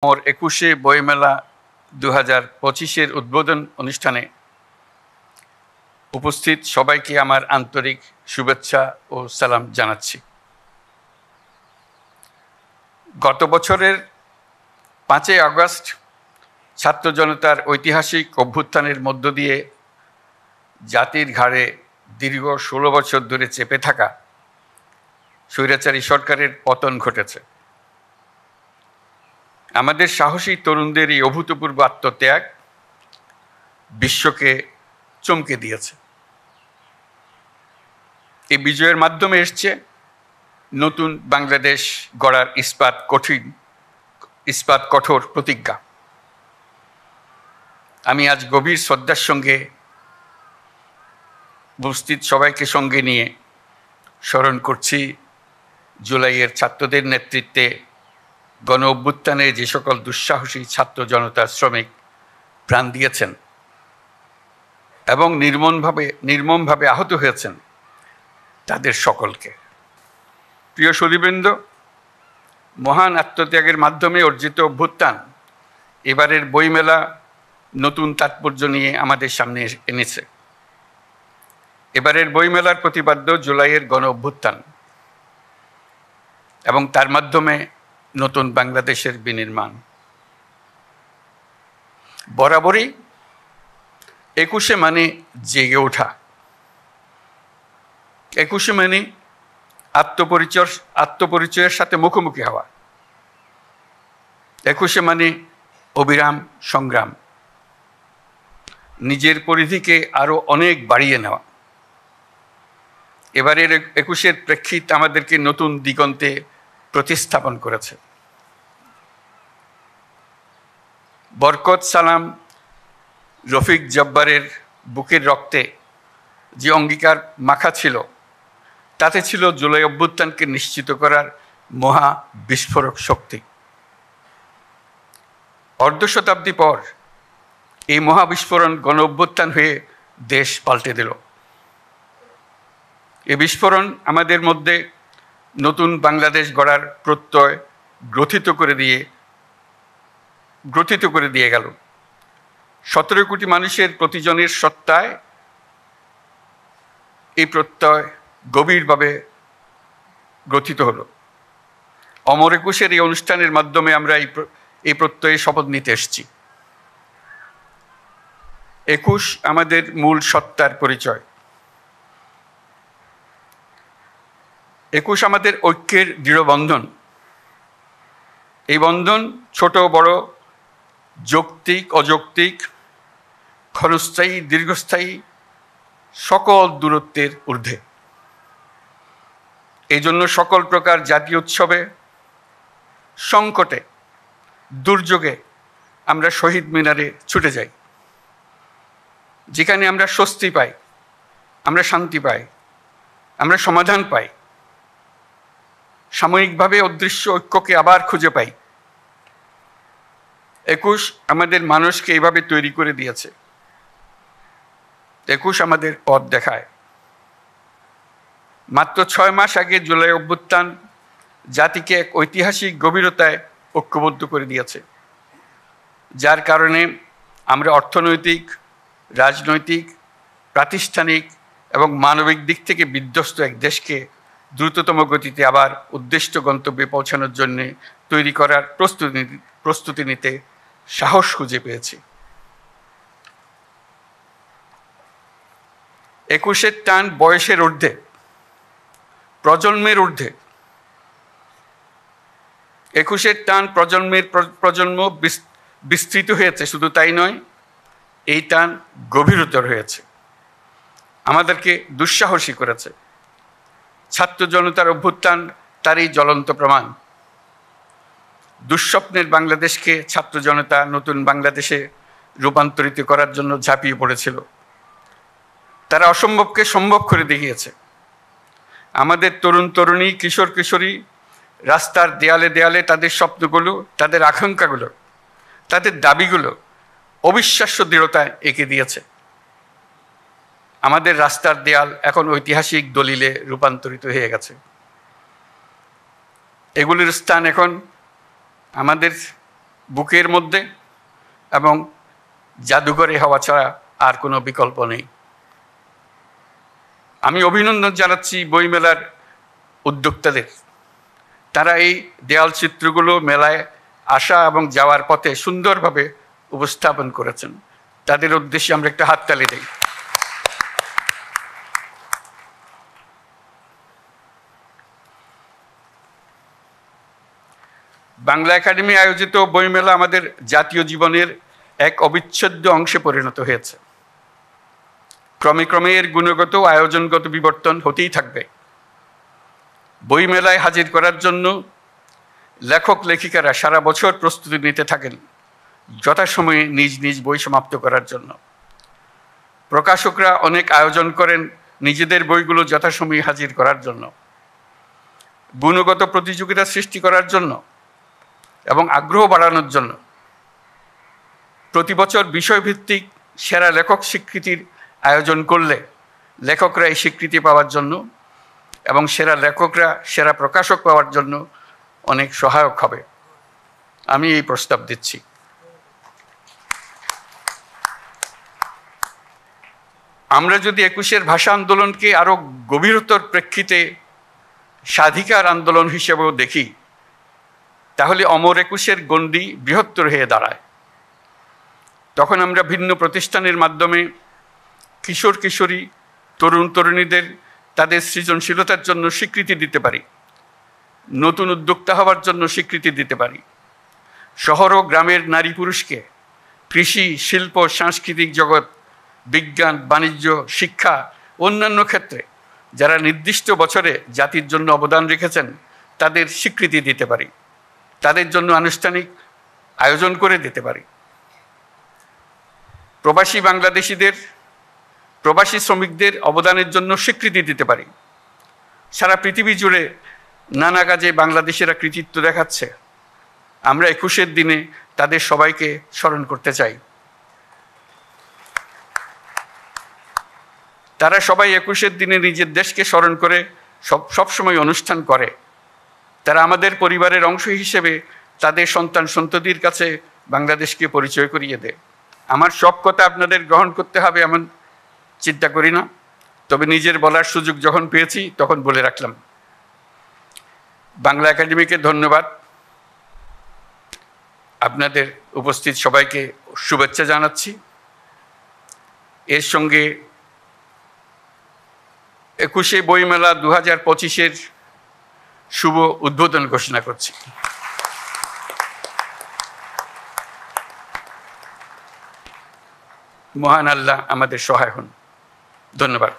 মোর ২১শে বইমেলা ২০২৫-এর উদ্বোধন অনুষ্ঠানে উপস্থিত সবাইকে আমার আন্তরিক শুভেচ্ছা ও সালাম জানাচ্ছি। গত বছরের ৫ই আগস্ট ছাত্র জনতার ঐতিহাসিক অভ্যুত্থানের মধ্য দিয়ে জাতির ঘাড়ে দীর্ঘ ১৬ বছর ধরে চেপে থাকা স্বৈরাচারী সরকারের পতন ঘটেছে। আমাদের সাহসী তরুণদের এই অভূতপূর্ব আত্মত্যাগ বিশ্বকে চমকে দিয়েছে। এই বিজয়ের মাধ্যমে এসছে নতুন বাংলাদেশ গড়ার ইস্পাত কঠোর প্রতিজ্ঞা। আমি আজ গভীর শ্রদ্ধার সঙ্গে উপস্থিত সবাইকে সঙ্গে নিয়ে স্মরণ করছি জুলাইয়ের ছাত্রদের নেতৃত্বে গণ অভ্যুত্থানে যে সকল দুঃসাহসী ছাত্র জনতা শ্রমিক প্রাণ দিয়েছেন এবং নির্মমভাবে আহত হয়েছেন তাদের সকলকে। প্রিয় সুধীবৃন্দ, মহান আত্মত্যাগের মাধ্যমে অর্জিত অভ্যুত্থান এবারের বইমেলা নতুন তাৎপর্য নিয়ে আমাদের সামনে এনেছে। এবারের বইমেলার প্রতিপাদ্য জুলাইয়ের গণ অভ্যুত্থান এবং তার মাধ্যমে নতুন বাংলাদেশের বিনির্মাণ। বরাবরই ২১শে মানে জেগে ওঠা, ২১শে মানে আত্মপরিচয়ের সাথে মুখোমুখি হওয়া, ২১শে মানে অবিরাম সংগ্রাম, নিজের পরিধিকে আরো অনেক বাড়িয়ে নেওয়া। এবারের ২১শের প্রেক্ষিত আমাদেরকে নতুন দিগন্তে প্রতিস্থাপন করেছে। বরকত সালাম রফিক জব্বারের বুকের রক্তে যে অঙ্গীকার মাখা ছিল তাতে ছিল জুলাই অভ্যুত্থানকে নিশ্চিত করার মহা বিস্ফোরক শক্তি। অর্ধ শতাব্দী পর এই মহাবিস্ফোরণ গণ অভ্যুত্থান হয়ে দেশ পাল্টে দিল। এই বিস্ফোরণ আমাদের মধ্যে নতুন বাংলাদেশ গড়ার প্রত্যয় গ্রথিত করে দিয়ে গেল। ১৭ কোটি মানুষের প্রতিজনের সত্তায় এই প্রত্যয় গভীরভাবে গ্রথিত হলো। অমর ২১-এর এই অনুষ্ঠানের মাধ্যমে আমরা এই প্রত্যয়ে শপথ নিতে এসেছি। ২১ আমাদের মূল সত্তার পরিচয়। ২১ আমাদের ঐক্যের দৃঢ় বন্ধন। এই বন্ধন ছোট বড়, যৌক্তিক অযৌক্তিক, ক্ষণস্থায়ী দীর্ঘস্থায়ী সকল দূরত্বের ঊর্ধ্বে। এই জন্য সকল প্রকার জাতীয় উৎসবে, সংকটে, দুর্যোগে আমরা শহীদ মিনারে ছুটে যাই। যেখানে আমরা স্বস্তি পাই, আমরা শান্তি পাই, আমরা সমাধান পাই, সাময়িকভাবে অদৃশ্য ঐক্যকে আবার খুঁজে পাই। ২১ আমাদের মানুষকে এইভাবে তৈরি করে দিয়েছে। ২১ আমাদের পথ দেখায়। মাত্র ৬ মাস আগে জুলাই অভ্যুত্থান জাতিকে এক ঐতিহাসিক গভীরতায় ঐক্যবদ্ধ করে দিয়েছে, যার কারণে আমরা অর্থনৈতিক, রাজনৈতিক, প্রাতিষ্ঠানিক এবং মানবিক দিক থেকে বিধ্বস্ত এক দেশকে দ্রুততম গতিতে আবার উদ্দিষ্ট গন্তব্যে পৌঁছানোর জন্য তৈরি করার প্রস্তুতি নিতে সাহস খুঁজে পেয়েছি। ২১-এর টান বয়সের ঊর্ধ্বে, প্রজন্মের ঊর্ধ্বে। ২১-এর টান প্রজন্ম বিস্তৃত হয়েছে, শুধু তাই নয়, এই টান গভীরতর হয়েছে, আমাদেরকে দুঃসাহসী করেছে। ছাত্র জনতার অভ্যুত্থান তারই জ্বলন্ত প্রমাণ। দুঃস্বপ্নের বাংলাদেশকে ছাত্র জনতা নতুন বাংলাদেশে রূপান্তরিত করার জন্য ঝাঁপিয়ে পড়েছিল। তারা অসম্ভবকে সম্ভব করে দেখিয়েছে। আমাদের তরুণ তরুণী, কিশোর কিশোরী রাস্তার দেয়ালে দেয়ালে তাদের স্বপ্নগুলো, তাদের আকাঙ্ক্ষাগুলো, তাদের দাবিগুলো অবিশ্বাস্য দৃঢ়তায় এঁকে দিয়েছে। আমাদের রাস্তার দেয়াল এখন ঐতিহাসিক দলিলে রূপান্তরিত হয়ে গেছে। এগুলির স্থান এখন আমাদের বুকের মধ্যে এবং জাদুঘরে হওয়া ছাড়া আর কোনো বিকল্প নেই। আমি অভিনন্দন জানাচ্ছি বইমেলার উদ্যোক্তাদের। তারা এই দেয়াল চিত্রগুলো মেলায় আসা এবং যাওয়ার পথে সুন্দরভাবে উপস্থাপন করেছেন। তাদের উদ্দেশ্যে আমরা একটা হাততালি দেই। বাংলা একাডেমি আয়োজিত বইমেলা আমাদের জাতীয় জীবনের এক অবিচ্ছেদ্য অংশে পরিণত হয়েছে। ক্রমে ক্রমে এর গুণগত আয়োজনগত বিবর্তন হতেই থাকবে। বইমেলায় হাজির করার জন্য লেখক লেখিকারা সারা বছর প্রস্তুতি নিতে থাকেন যথাসময়ে নিজ নিজ বই সমাপ্ত করার জন্য। প্রকাশকরা অনেক আয়োজন করেন নিজেদের বইগুলো যথাসময়ে হাজির করার জন্য, গুণগত প্রতিযোগিতা সৃষ্টি করার জন্য এবং আগ্রহ বাড়ানোর জন্য। প্রতি বছর বিষয়ভিত্তিক সেরা লেখক স্বীকৃতির আয়োজন করলে লেখকরা এই স্বীকৃতি পাওয়ার জন্য এবং সেরা লেখকরা সেরা প্রকাশক পাওয়ার জন্য অনেক সহায়ক হবে। আমি এই প্রস্তাব দিচ্ছি। আমরা যদি ২১-এর ভাষা আন্দোলনকে আরো গভীরতর প্রেক্ষিতে স্বাধিকার আন্দোলন হিসেবেও দেখি, তাহলে অমর ২১-এর গণ্ডি বৃহত্তর হয়ে দাঁড়ায়। তখন আমরা ভিন্ন প্রতিষ্ঠানের মাধ্যমে কিশোর কিশোরী, তরুণ তরুণীদের তাদের সৃজনশীলতার জন্য স্বীকৃতি দিতে পারি, নতুন উদ্যোক্তা হওয়ার জন্য স্বীকৃতি দিতে পারি। শহর ও গ্রামের নারী পুরুষকে কৃষি, শিল্প, সাংস্কৃতিক জগৎ, বিজ্ঞান, বাণিজ্য, শিক্ষা, অন্যান্য ক্ষেত্রে যারা নির্দিষ্ট বছরে জাতির জন্য অবদান রেখেছেন তাদের স্বীকৃতি দিতে পারি, তাদের জন্য আনুষ্ঠানিক আয়োজন করে দিতে পারি। প্রবাসী বাংলাদেশিদের, প্রবাসী শ্রমিকদের অবদানের জন্য স্বীকৃতি দিতে পারি। সারা পৃথিবী জুড়ে নানা কাজে বাংলাদেশিরা কৃতিত্ব দেখাচ্ছে। আমরা ২১-এর দিনে তাদের সবাইকে স্মরণ করতে চাই। তারা সবাই ২১-এর দিনে নিজের দেশকে স্মরণ করে সবসময় অনুষ্ঠান করে। তারা আমাদের পরিবারের অংশ হিসেবে তাদের সন্তান সন্ততির কাছে বাংলাদেশকে পরিচয় করিয়ে দেয়। আমার সব কথা আপনাদের গ্রহণ করতে হবে এমন চিন্তা করি না, তবে নিজের বলার সুযোগ যখন পেয়েছি তখন বলে রাখলাম। বাংলা একাডেমিকে ধন্যবাদ। আপনাদের উপস্থিত সবাইকে শুভেচ্ছা জানাচ্ছি। এর সঙ্গে ২১শে বইমেলা ২০২৫-এর শুভ উদ্বোধন ঘোষণা করছি। মহান আল্লাহ আমাদের সহায় হন। ধন্যবাদ।